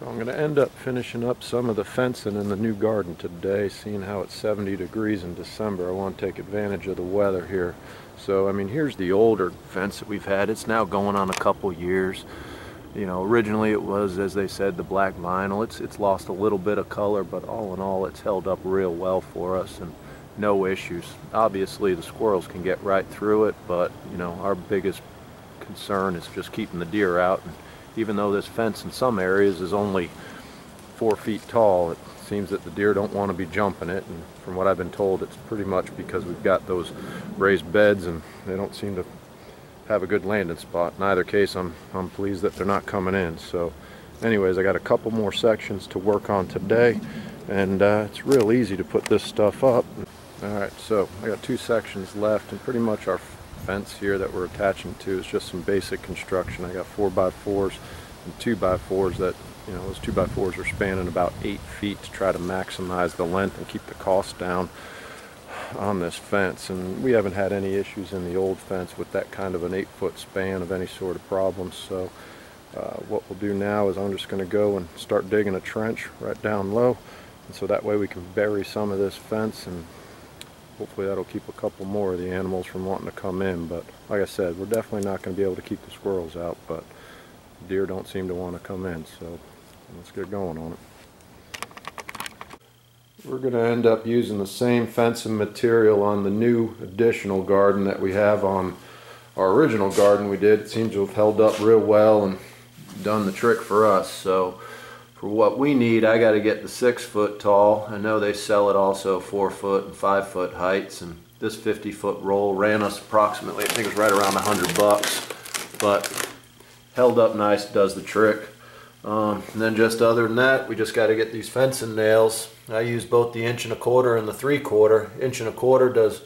So I'm going to end up finishing up some of the fencing in the new garden today, seeing how it's 70 degrees in December. I want to take advantage of the weather here. So, I mean, here's the older fence that we've had. It's now going on a couple years. You know, originally it was, as they said, the black vinyl. It's lost a little bit of color, but all in all, it's held up real well for us and no issues. Obviously, the squirrels can get right through it, but, you know, our biggest concern is just keeping the deer out. And even though this fence in some areas is only 4 feet tall, it seems that the deer don't want to be jumping it, and from what I've been told, it's pretty much because we've got those raised beds and they don't seem to have a good landing spot. In either case, I'm pleased that they're not coming in. So anyways, I got a couple more sections to work on today, and it's real easy to put this stuff up. Alright, so I got 2 sections left, and pretty much our fence here that we're attaching to is just some basic construction. I got 4x4s and 2x4s that, you know, those 2x4s are spanning about 8 feet to try to maximize the length and keep the cost down on this fence. And we haven't had any issues in the old fence with that kind of an 8-foot span of any sort of problems. So what we'll do now is I'm just going to go and start digging a trench right down low, and so that way we can bury some of this fence, and hopefully that'll keep a couple more of the animals from wanting to come in. But like I said, we're definitely not going to be able to keep the squirrels out, but deer don't seem to want to come in, so let's get going on it. We're going to end up using the same fencing material on the new additional garden that we have on our original garden we did. It seems to have held up real well and done the trick for us. So for what we need, I got to get the 6-foot tall. I know they sell it also 4-foot and 5-foot heights, and this 50-foot roll ran us approximately, I think it was right around $100, but held up nice, does the trick. And then just other than that, we just got to get these fencing nails. I use both the 1 1/4 and the 3/4. 1 1/4 does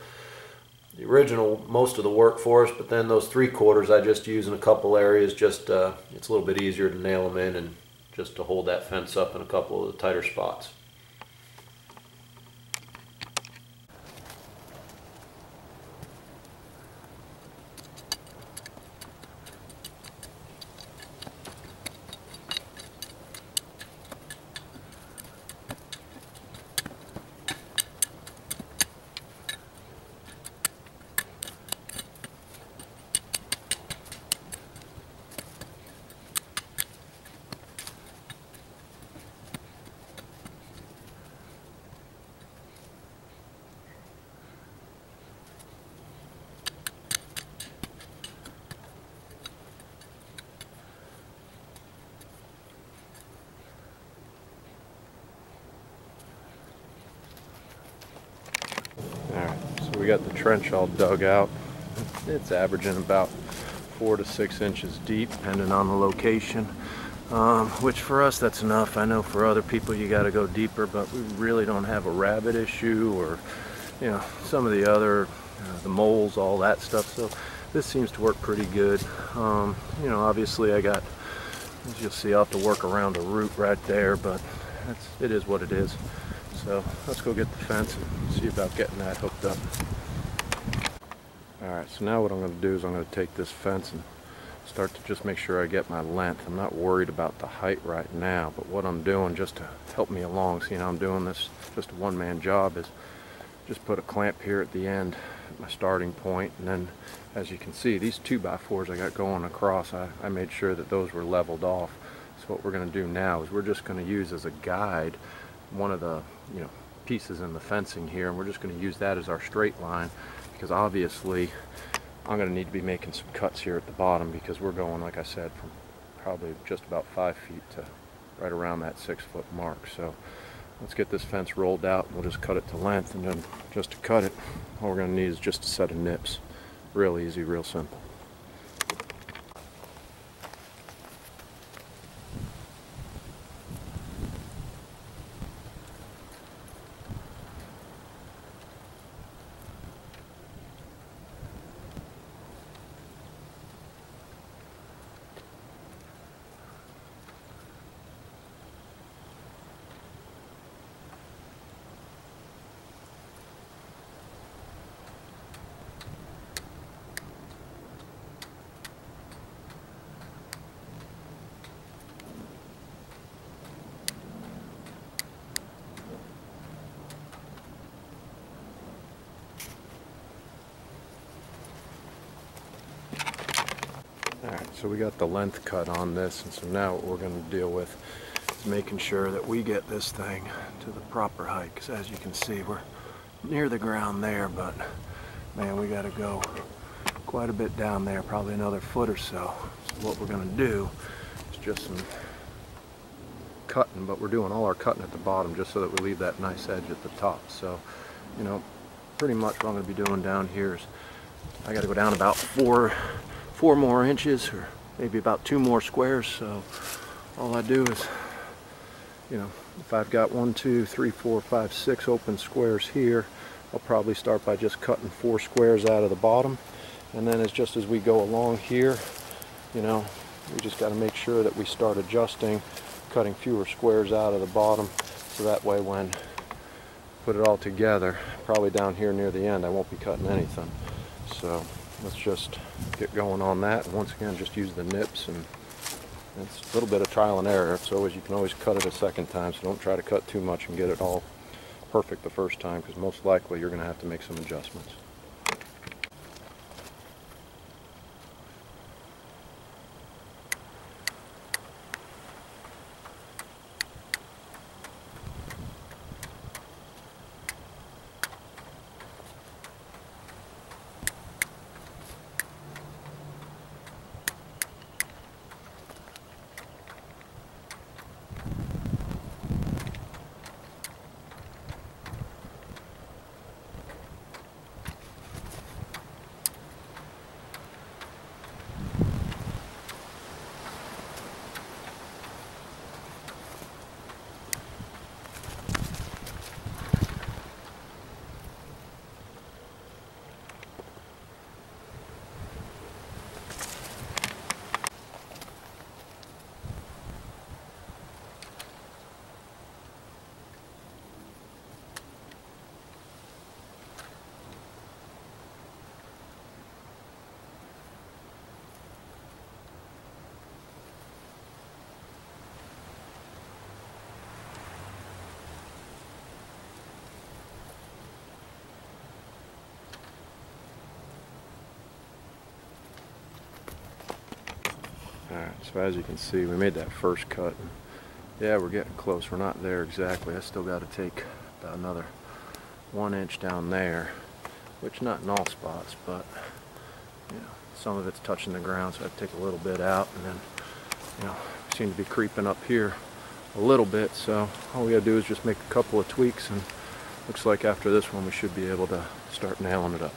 the original most of the work for us, but then those 3/4 I just use in a couple areas. Just it's a little bit easier to nail them in and just to hold that fence up in a couple of the tighter spots. Alright, so we got the trench all dug out. It's averaging about 4 to 6 inches deep, depending on the location. Which for us, that's enough. I know for other people you got to go deeper, but we really don't have a rabbit issue, or, you know, some of the other, the moles, all that stuff. So this seems to work pretty good. You know, obviously I got, as you'll see, I'll have to work around a root right there, but it is what it is. So let's go get the fence and see about getting that hooked up. Alright, so now what I'm going to do is I'm going to take this fence and start to just make sure I get my length. I'm not worried about the height right now, but what I'm doing just to help me along, see how I'm doing this, just a one-man job, is just put a clamp here at the end at my starting point, and then as you can see, these 2x4s I got going across, I made sure that those were leveled off. So what we're going to do now is we're just going to use as a guide one of the, you know, pieces in the fencing here, and we're just going to use that as our straight line, because obviously I'm going to need to be making some cuts here at the bottom, because we're going, like I said, from probably just about 5 feet to right around that 6-foot mark. So let's get this fence rolled out, and we'll just cut it to length, and then just to cut it, all we're going to need is just a set of nips. Real easy, real simple. so we got the length cut on this, and so now what we're going to deal with is making sure that we get this thing to the proper height, because as you can see, we're near the ground there, but man, we got to go quite a bit down there, probably another foot or so. So what we're going to do is just some cutting, but we're doing all our cutting at the bottom just so that we leave that nice edge at the top. So, you know, pretty much what I'm going to be doing down here is I got to go down about four more inches, or maybe about 2 more squares. So all I do is, you know, if I've got 1, 2, 3, 4, 5, 6 open squares here, I'll probably start by just cutting 4 squares out of the bottom, and then just as we go along here, you know, we just got to make sure that we start adjusting, cutting fewer squares out of the bottom, so that way when put it all together, probably down here near the end, I won't be cutting anything. So let's just get going on that, and once again just use the nips, and it's a little bit of trial and error. So you can always cut it a second time, so don't try to cut too much and get it all perfect the first time, because most likely you're going to have to make some adjustments. Alright, so as you can see, we made that first cut. Yeah, we're getting close. We're not there exactly. I still got to take about another 1 inch down there, which not in all spots, but you know, some of it's touching the ground, so I have to take a little bit out, and then, you know, we seem to be creeping up here a little bit, so all we got to do is just make a couple of tweaks, and looks like after this one we should be able to start nailing it up.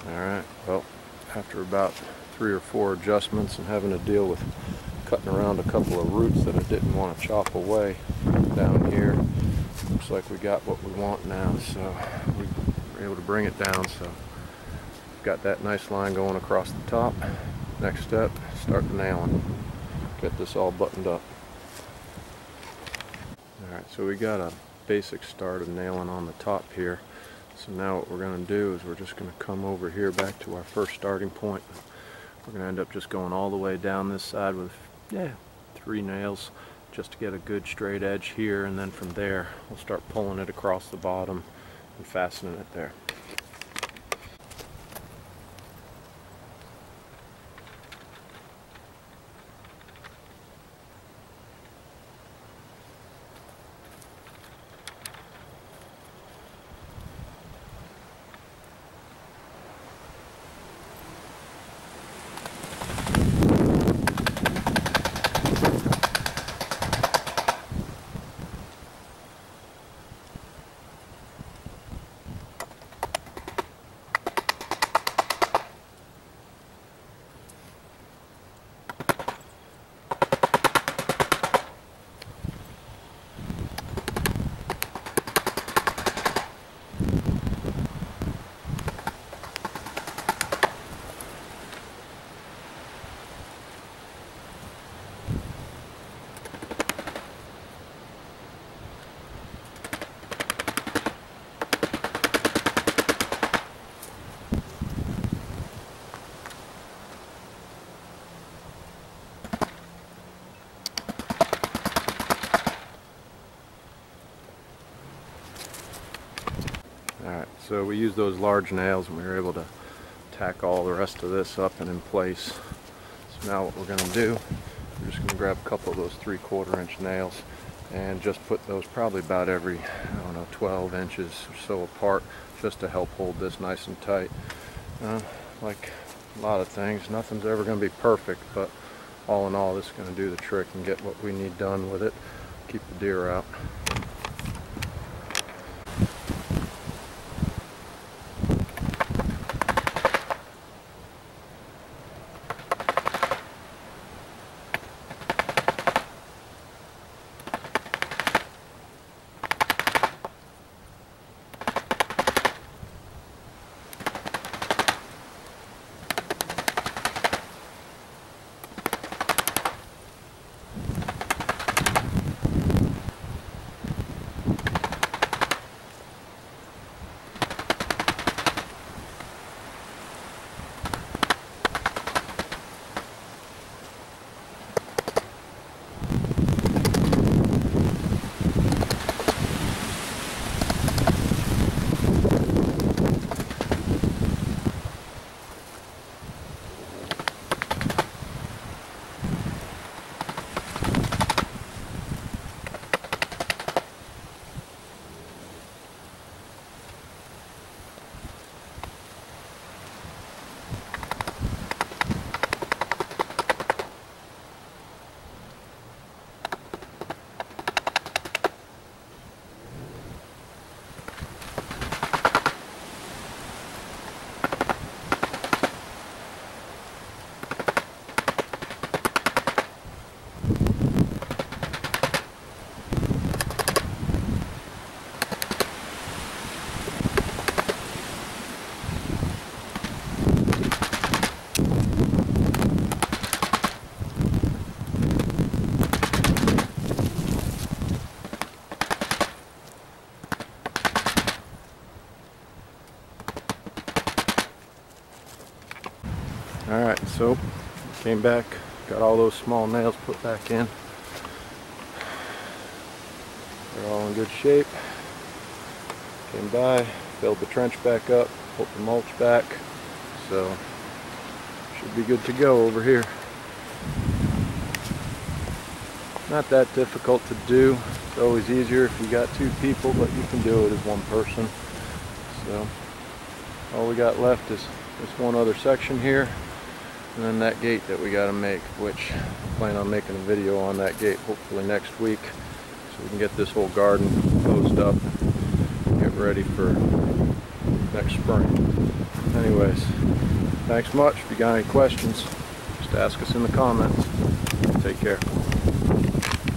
Alright, well, after about 3 or 4 adjustments and having to deal with cutting around a couple of roots that I didn't want to chop away down here. Looks like we got what we want now, so we were able to bring it down. So got that nice line going across the top. Next step, start the nailing. Get this all buttoned up. Alright, so we got a basic start of nailing on the top here. So now what we're going to do is we're just going to come over here back to our first starting point. We're going to end up just going all the way down this side with 3 nails just to get a good straight edge here, and then from there we'll start pulling it across the bottom and fastening it there. Alright, so we used those large nails and we were able to tack all the rest of this up and in place. So now what we're going to do, we're just going to grab a couple of those 3/4 inch nails and just put those probably about every, I don't know, 12 inches or so apart, just to help hold this nice and tight. Like a lot of things, nothing's ever going to be perfect, but all in all this is going to do the trick and get what we need done with it, keep the deer out. Alright, so came back, got all those small nails put back in. They're all in good shape. Came by, filled the trench back up, pulled the mulch back, so should be good to go over here. Not that difficult to do. It's always easier if you got 2 people, but you can do it as 1 person. So all we got left is this one other section here, and then that gate that we got to make, which I plan on making a video on that gate hopefully next week, so we can get this whole garden closed up and get ready for next spring. Anyways, thanks much. If you got any questions, just ask us in the comments. Take care.